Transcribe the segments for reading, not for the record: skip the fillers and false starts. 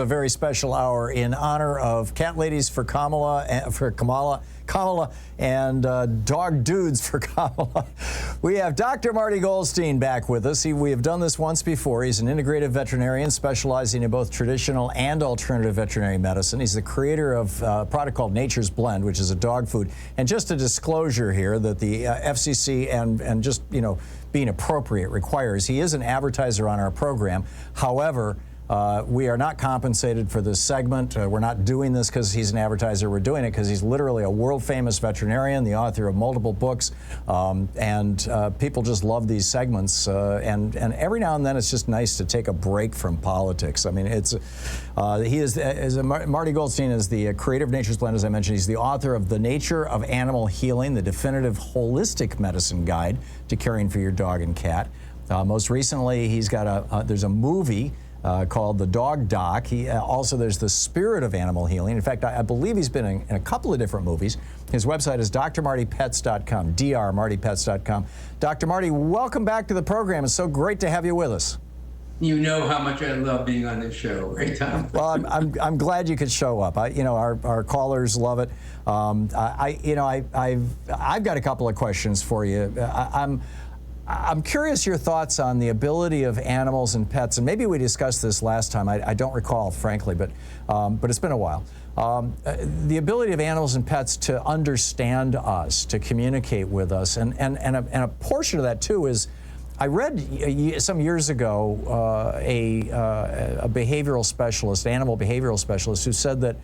A very special hour in honor of Cat Ladies for Kamala, and Dog Dudes for Kamala. We have Dr. Marty Goldstein back with us. We have done this once before. He's an integrative veterinarian specializing in both traditional and alternative veterinary medicine. He's the creator of a product called Nature's Blend, which is a dog food. And just a disclosure here that the FCC and just, being appropriate requires, he is an advertiser on our program. However, we are not compensated for this segment. We're not doing this because he's an advertiser. We're doing it because he's literally a world-famous veterinarian, the author of multiple books, and people just love these segments. And every now and then, it's just nice to take a break from politics. I mean, Marty Goldstein is the creator of Nature's Blend, as I mentioned. He's the author of The Nature of Animal Healing, the definitive holistic medicine guide to caring for your dog and cat. Most recently, he's got there's a movie called The Dog Doc. Also, there's The Spirit of Animal Healing. In fact, I believe he's been in a couple of different movies. His website is drmartypets.com, drmartypets.com. Dr. Marty, welcome back to the program. It's so great to have you with us. You know how much I love being on this show, right, Tom? Well, I'm glad you could show up. Our callers love it. I've got a couple of questions for you. I'm curious your thoughts on the ability of animals and pets, and maybe we discussed this last time. I don't recall, frankly, but it's been a while. The ability of animals and pets to understand us, to communicate with us, and a portion of that too is, I read some years ago a behavioral specialist, animal behavioral specialist, who said that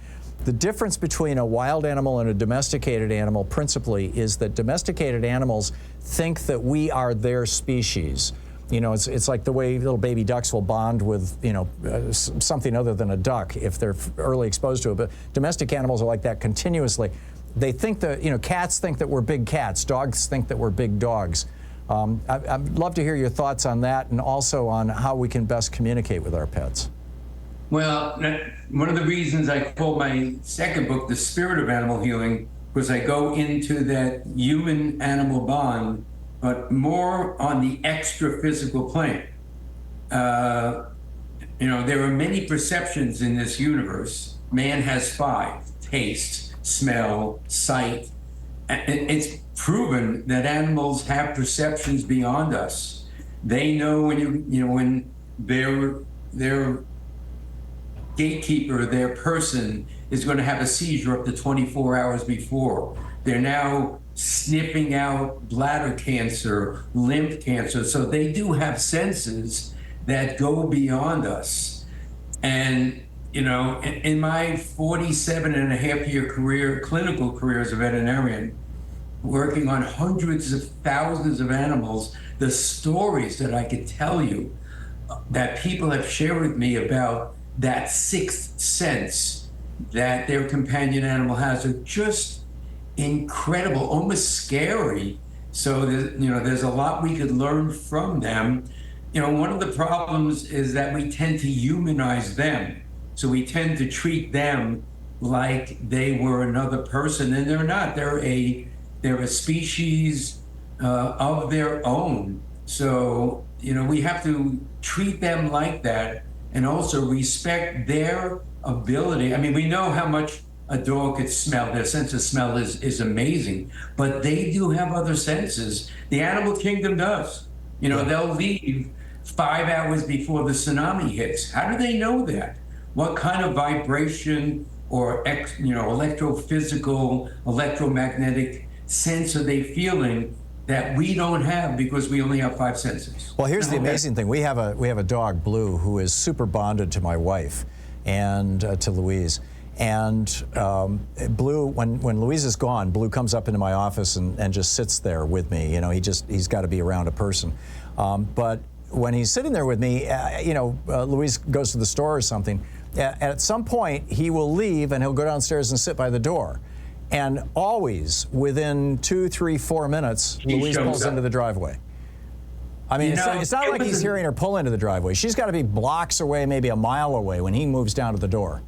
the difference between a wild animal and a domesticated animal principally is that domesticated animals think that we are their species. It's like the way little baby ducks will bond with, something other than a duck if they're early exposed to it. But domestic animals are like that continuously. They think that, cats think that we're big cats. Dogs think that we're big dogs. I'd love to hear your thoughts on that, and also on how we can best communicate with our pets. Well, one of the reasons I call my second book The Spirit of Animal Healing was I go into that human-animal bond, but more on the extra-physical plane. There are many perceptions in this universe. Man has 5: taste, smell, sight. It's proven that animals have perceptions beyond us. They know when their gatekeeper, their person, is going to have a seizure up to 24 hours before. They're now sniffing out bladder cancer, lymph cancer. So they do have senses that go beyond us. And, in my 47-and-a-half-year career, clinical career as a veterinarian, working on hundreds of thousands of animals, the stories that I could tell you that people have shared with me about that sixth sense that their companion animal has are just incredible, almost scary. So there's a lot we could learn from them. One of the problems is that we tend to humanize them. So we tend to treat them like they were another person, and they're not. They're a species of their own. So we have to treat them like that, and also respect their ability. I mean, we know how much a dog could smell. Their sense of smell is amazing, but they do have other senses. The animal kingdom does. They'll leave 5 hours before the tsunami hits. How do they know that? What kind of vibration or electrophysical, electromagnetic sense are they feeling that we don't have because we only have 5 senses? Well, here's the amazing thing. We have a dog, Blue, who is super bonded to my wife and to Louise. And Blue, when Louise is gone, Blue comes up into my office and just sits there with me. He's got to be around a person. But when he's sitting there with me, Louise goes to the store or something. At some point, he will leave and he'll go downstairs and sit by the door. And always, within 2, 3, 4 minutes, Louise pulls into the driveway. I mean, it's not like he's hearing her pull into the driveway. She's got to be blocks away, maybe a mile away, when he moves down to the door.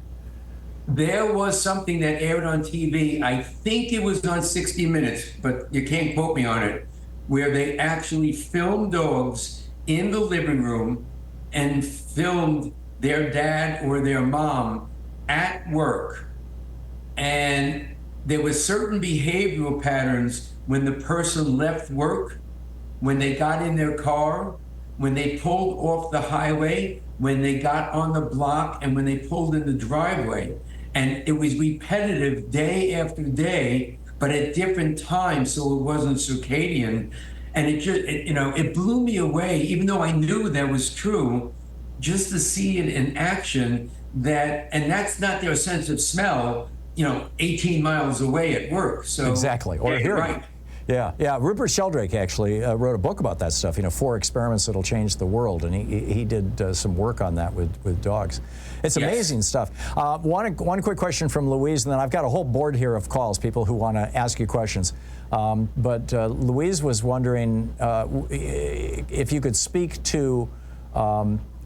There was something that aired on TV, I think it was on 60 Minutes, but you can't quote me on it, where they actually filmed dogs in the living room and filmed their dad or their mom at work, and there were certain behavioral patterns when the person left work, when they got in their car, when they pulled off the highway, when they got on the block, and when they pulled in the driveway. And it was repetitive day after day, but at different times, so it wasn't circadian. And it blew me away, even though I knew that was true, just to see it in action. And that's not their sense of smell, 18 miles away at work. So exactly, or hearing. Right. Yeah. Rupert Sheldrake actually wrote a book about that stuff. 4 experiments that'll change the world, and he did some work on that with dogs. It's amazing stuff. One quick question from Louise, and then I've got a whole board here of calls, people who want to ask you questions. But Louise was wondering if you could speak to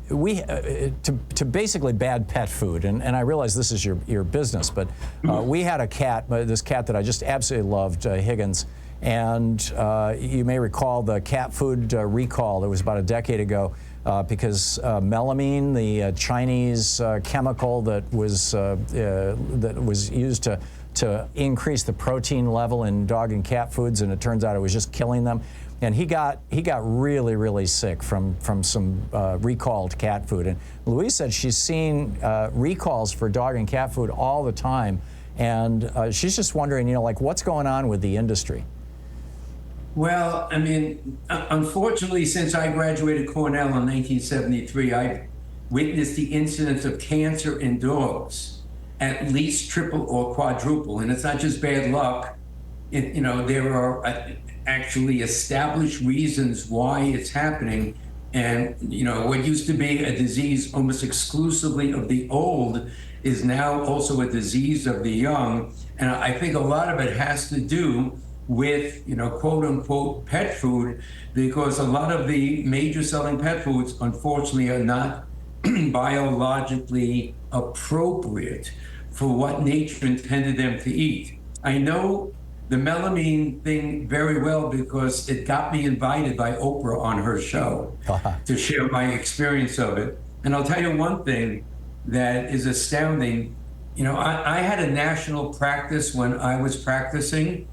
to basically bad pet food, and I realize this is your business, but we had a cat, this cat that I just absolutely loved, Higgins. And you may recall the cat food recall. It was about a decade ago because melamine, the Chinese chemical that was used to increase the protein level in dog and cat foods, and it turns out it was just killing them. And he got really, really sick from some recalled cat food. And Louise said she's seen recalls for dog and cat food all the time, and she's just wondering, what's going on with the industry? Well, I mean, unfortunately, since I graduated Cornell in 1973, I witnessed the incidence of cancer in dogs at least triple or quadruple. And it's not just bad luck. There are actually established reasons why it's happening. And, what used to be a disease almost exclusively of the old is now also a disease of the young. And I think a lot of it has to do with, quote unquote, pet food, because a lot of the major selling pet foods, unfortunately, are not biologically appropriate for what nature intended them to eat. I know the melamine thing very well because it got me invited by Oprah on her show to share my experience of it. And I'll tell you one thing that is astounding. I had a national practice when I was practicing,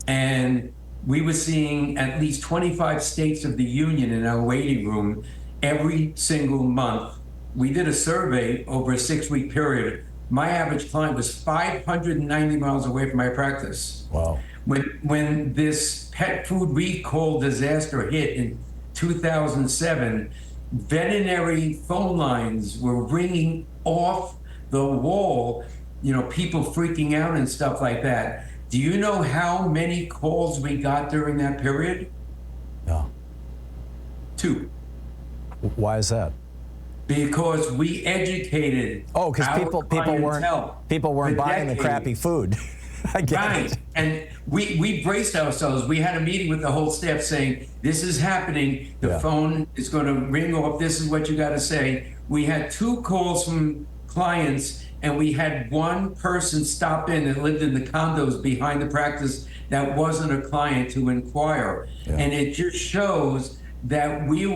and we were seeing at least 25 states of the union in our waiting room every single month. We did a survey over a 6-week period. My average client was 590 miles away from my practice. Wow. When this pet food recall disaster hit in 2007, veterinary phone lines were ringing off the wall, people freaking out and stuff like that. Do you know how many calls we got during that period? No. 2. Why is that? Because we educated. Oh, because people weren't buying the crappy food. I get it. And we braced ourselves. We had a meeting with the whole staff saying, this is happening. The phone is going to ring off. This is what you got to say. We had 2 calls from clients, and we had 1 person stop in that lived in the condos behind the practice that wasn't a client to inquire. And it just shows that we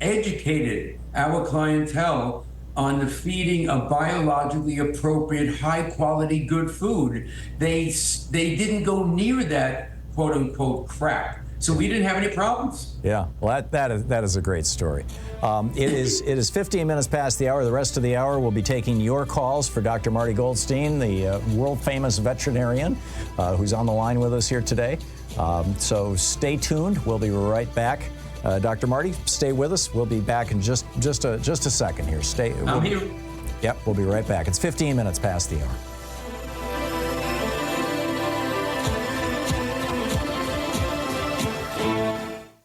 educated our clientele on the feeding of biologically appropriate, high quality, good food. They didn't go near that quote unquote crap. So we didn't have any problems. Yeah, well, that is a great story. It is 15 minutes past the hour. The rest of the hour we'll be taking your calls for Dr. Marty Goldstein, the world famous veterinarian who's on the line with us here today. So stay tuned. We'll be right back. Dr. Marty, stay with us. We'll be back in just a second here. I'm here. Yep, we'll be right back. It's 15 minutes past the hour.